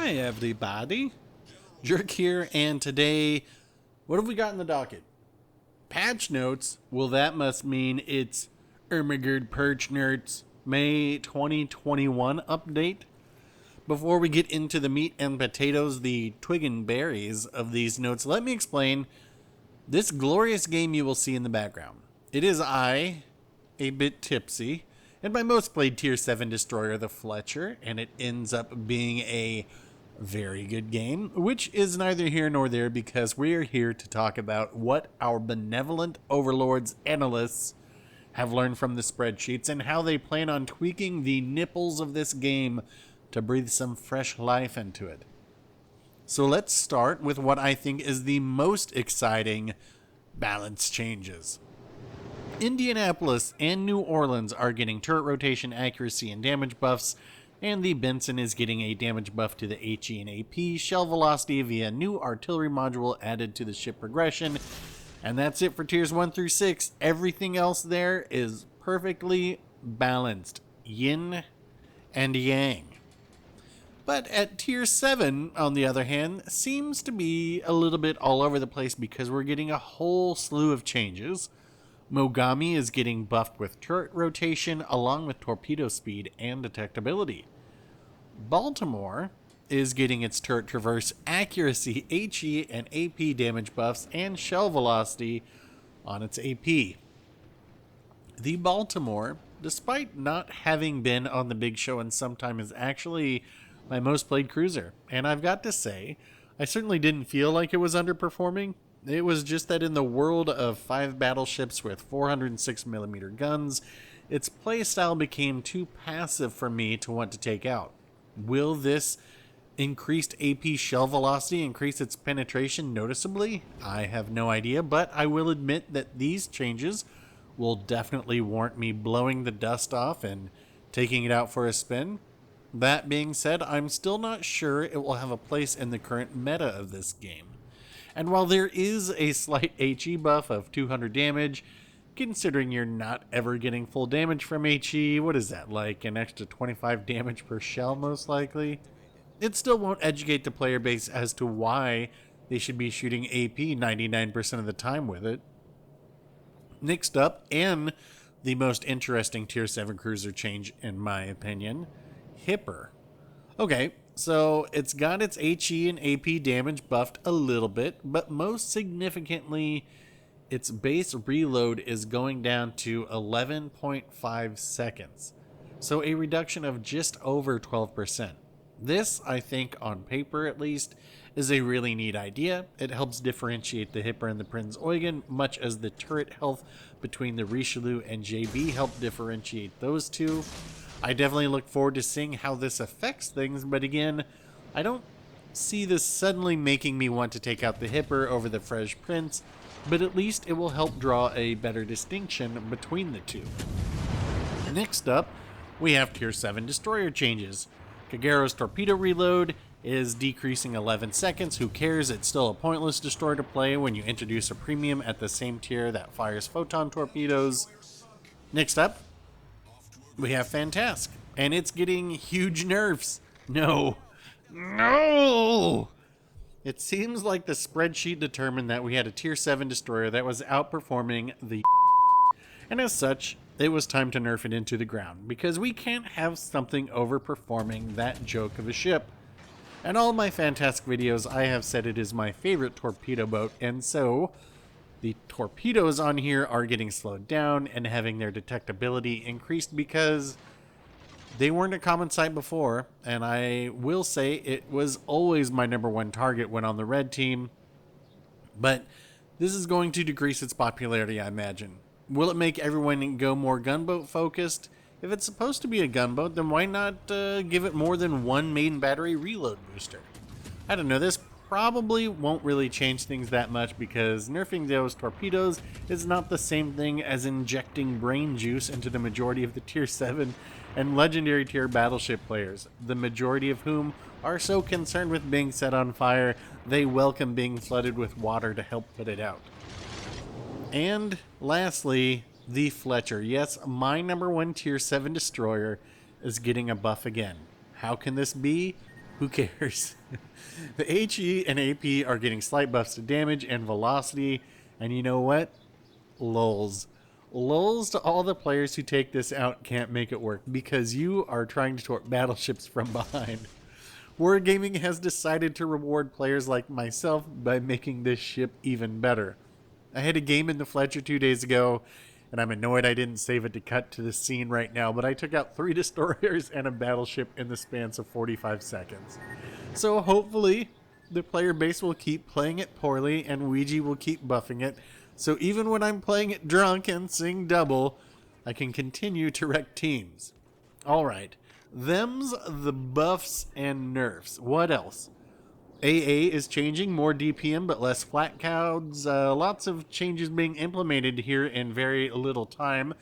Hi everybody, Jerk here, and today, what have we got in the docket? Patch notes. Well, that must mean it's Ermagerd Perch Nerts May 2021 update. Before we get into the meat and potatoes, the twig and berries of these notes, let me explain this glorious game you will see in the background. It is I, a bit tipsy, and my most played Tier 7 Destroyer, the Fletcher, and it ends up being a very good game, which is neither here nor there because we are here to talk about what our benevolent overlords analysts have learned from the spreadsheets and how they plan on tweaking the nipples of this game to breathe some fresh life into it. So let's start with what I think is the most exciting balance changes. Indianapolis and New Orleans are getting turret rotation, accuracy, and damage buffs, and the Benson is getting a damage buff to the HE and AP, shell velocity via new artillery module added to the ship progression, and that's it for tiers 1 through 6. Everything else there is perfectly balanced, yin and yang. But at tier 7, on the other hand, seems to be a little bit all over the place because we're getting a whole slew of changes. Mogami is getting buffed with turret rotation along with torpedo speed and detectability. Baltimore is getting its turret traverse accuracy, HE, and AP damage buffs and shell velocity on its AP. The Baltimore, despite not having been on the big show in some time, is actually my most played cruiser. And I've got to say, I certainly didn't feel like it was underperforming. It was just that in the world of 5 battleships with 406mm guns, its playstyle became too passive for me to want to take out. Will this increased AP shell velocity increase its penetration noticeably? I have no idea, but I will admit that these changes will definitely warrant me blowing the dust off and taking it out for a spin. That being said, I'm still not sure it will have a place in the current meta of this game. And while there is a slight HE buff of 200 damage, considering you're not ever getting full damage from HE, what is that, like an extra 25 damage per shell most likely? It still won't educate the player base as to why they should be shooting AP 99% of the time with it. Next up, and the most interesting Tier 7 cruiser change in my opinion, Hipper. Okay, so it's got its HE and AP damage buffed a little bit, but most significantly, its base reload is going down to 11.5 seconds. So a reduction of just over 12%. This, I think, on paper at least, is a really neat idea. It helps differentiate the Hipper and the Prinz Eugen, much as the turret health between the Richelieu and JB help differentiate those two. I definitely look forward to seeing how this affects things, but again, I don't see this suddenly making me want to take out the Hipper over the Fresh Prince, but at least it will help draw a better distinction between the two. Next up, we have Tier 7 Destroyer changes. Kagero's torpedo reload is decreasing 11 seconds. Who cares? It's still a pointless destroyer to play when you introduce a premium at the same tier that fires photon torpedoes. Next up, we have Fantastic, and it's getting huge nerfs. No. It seems like the spreadsheet determined that we had a Tier 7 destroyer that was outperforming the and as such, it was time to nerf it into the ground, because we can't have something overperforming that joke of a ship. In all my Fantastic videos, I have said it is my favorite torpedo boat, and so the torpedoes on here are getting slowed down and having their detectability increased because they weren't a common sight before, and I will say it was always my #1 target when on the red team, but this is going to decrease its popularity, I imagine. Will it make everyone go more gunboat focused? If it's supposed to be a gunboat, then why not give it more than one main battery reload booster? I don't know, this probably won't really change things that much because nerfing those torpedoes is not the same thing as injecting brain juice into the majority of the Tier 7 and Legendary tier battleship players, the majority of whom are so concerned with being set on fire, they welcome being flooded with water to help put it out. And lastly, the Fletcher. Yes, my #1 Tier 7 destroyer is getting a buff again. How can this be? Who cares? The HE and AP are getting slight buffs to damage and velocity, and you know what? Lulz. Lulz to all the players who take this out can't make it work because you are trying to torp battleships from behind. Wargaming has decided to reward players like myself by making this ship even better. I had a game in the Fletcher 2 days ago, and I'm annoyed I didn't save it to cut to the scene right now, but I took out 3 destroyers and a battleship in the span of 45 seconds. So hopefully the player base will keep playing it poorly and Ouija will keep buffing it, so even when I'm playing it drunk and sing double, I can continue to wreck teams. Alright, them's the buffs and nerfs. What else? AA is changing, more DPM but less flat clouds. Lots of changes being implemented here in very little time.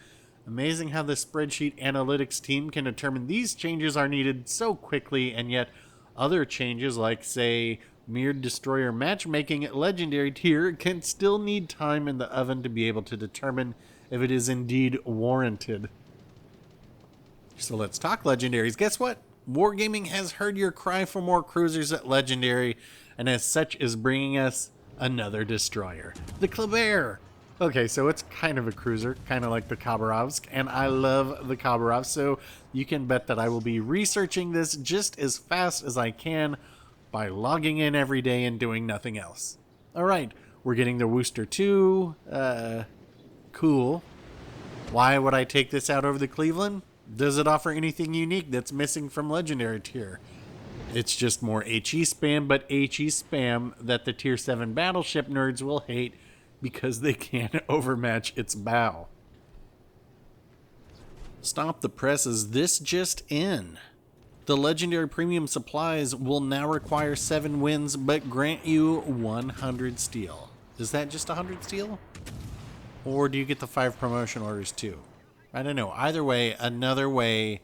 Amazing how the spreadsheet analytics team can determine these changes are needed so quickly, and yet other changes like, say, mirrored destroyer matchmaking at legendary tier can still need time in the oven to be able to determine if it is indeed warranted. So let's talk legendaries. Guess what? Wargaming has heard your cry for more cruisers at legendary, and as such is bringing us another destroyer, the Kleber. Okay, so it's kind of a cruiser, kind of like the Khabarovsk, and I love the Khabarovsk, so you can bet that I will be researching this just as fast as I can by logging in every day and doing nothing else. Alright, we're getting the Worcester 2. Cool. Why would I take this out over the Cleveland? Does it offer anything unique that's missing from legendary tier? It's just more HE spam, but HE spam that the tier 7 battleship nerds will hate because they can't overmatch its bow. Stop the presses, this just in. The legendary premium supplies will now require 7 wins, but grant you 100 steel. Is that just 100 steel? Or do you get the 5 promotion orders too? I don't know. Either way, another way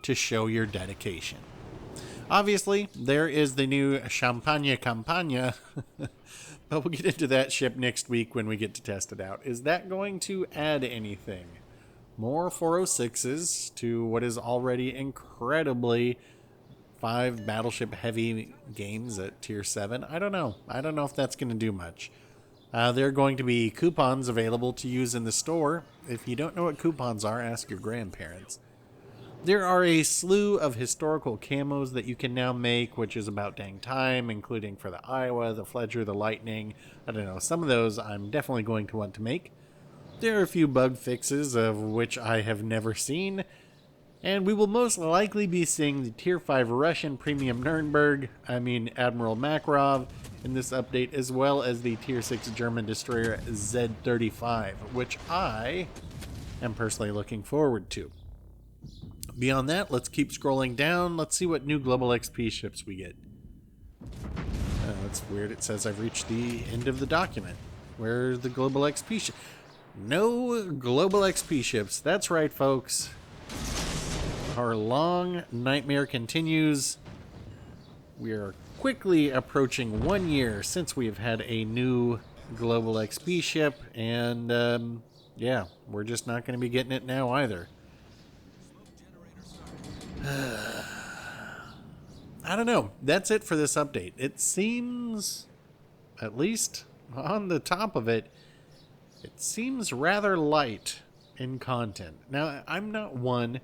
to show your dedication. Obviously, there is the new Champagne Campagna, but we'll get into that ship next week when we get to test it out. Is that going to add anything? More 406s to what is already incredibly 5 battleship heavy games at tier 7? I don't know. I don't know if that's going to do much. There are going to be coupons available to use in the store. If you don't know what coupons are, ask your grandparents. There are a slew of historical camos that you can now make, which is about dang time, including for the Iowa, the Fletcher, the Lightning. I don't know, some of those I'm definitely going to want to make. There are a few bug fixes, of which I have never seen. And we will most likely be seeing the Tier 5 Russian Premium Admiral Makarov in this update, as well as the Tier 6 German destroyer Z-35, which I am personally looking forward to. Beyond that, let's keep scrolling down. Let's see what new Global XP ships we get. That's weird. It says I've reached the end of the document. Where's the Global XP ship? No Global XP ships. That's right, folks. Our long nightmare continues. We are quickly approaching 1 year since we've had a new Global XP ship, and yeah, we're just not going to be getting it now either. I don't know. That's it for this update. It seems, at least on the top of it, it seems rather light in content. Now, I'm not one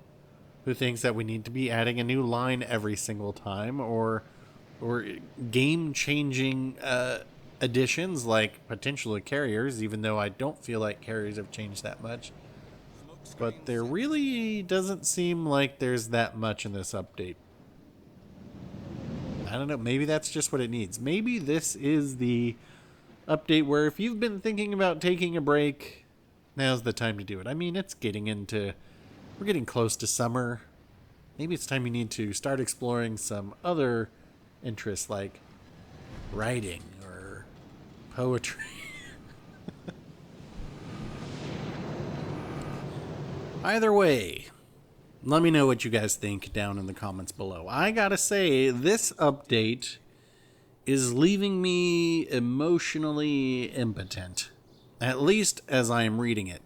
who thinks that we need to be adding a new line every single time, or game-changing additions like potentially carriers, even though I don't feel like carriers have changed that much. But there really doesn't seem like there's that much in this update. I don't know, maybe that's just what it needs. Maybe this is the update where if you've been thinking about taking a break, now's the time to do it. I mean, we're getting close to summer. Maybe it's time you need to start exploring some other interests like writing or poetry. Either way, let me know what you guys think down in the comments below. I gotta say, this update is leaving me emotionally impotent, at least as I am reading it.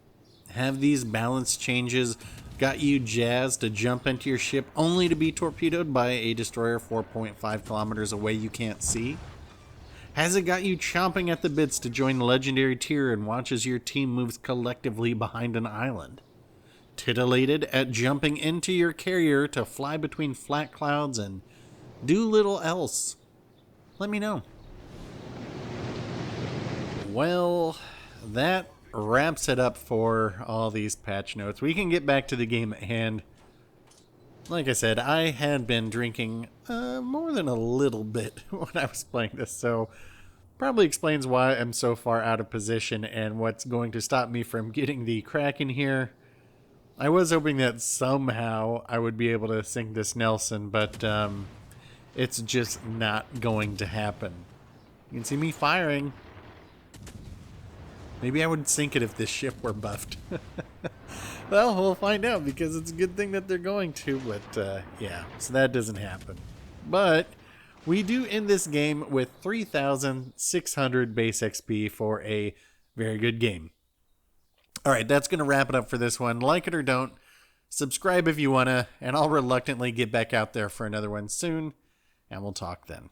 Have these balance changes got you jazzed to jump into your ship only to be torpedoed by a destroyer 4.5 kilometers away you can't see? Has it got you chomping at the bits to join the legendary tier and watch as your team moves collectively behind an island? Titillated at jumping into your carrier to fly between flat clouds and do little else? Let me know. Well, that wraps it up for all these patch notes. We can get back to the game at hand. Like I said, I had been drinking more than a little bit when I was playing this, so probably explains why I'm so far out of position and what's going to stop me from getting the Kraken here. I was hoping that somehow I would be able to sink this Nelson, but it's just not going to happen. You can see me firing. Maybe I would sink it if this ship were buffed. Well, we'll find out, because it's a good thing that they're going to, but yeah, so that doesn't happen. But we do end this game with 3,600 base XP for a very good game. Alright, that's going to wrap it up for this one. Like it or don't, subscribe if you want to, and I'll reluctantly get back out there for another one soon, and we'll talk then.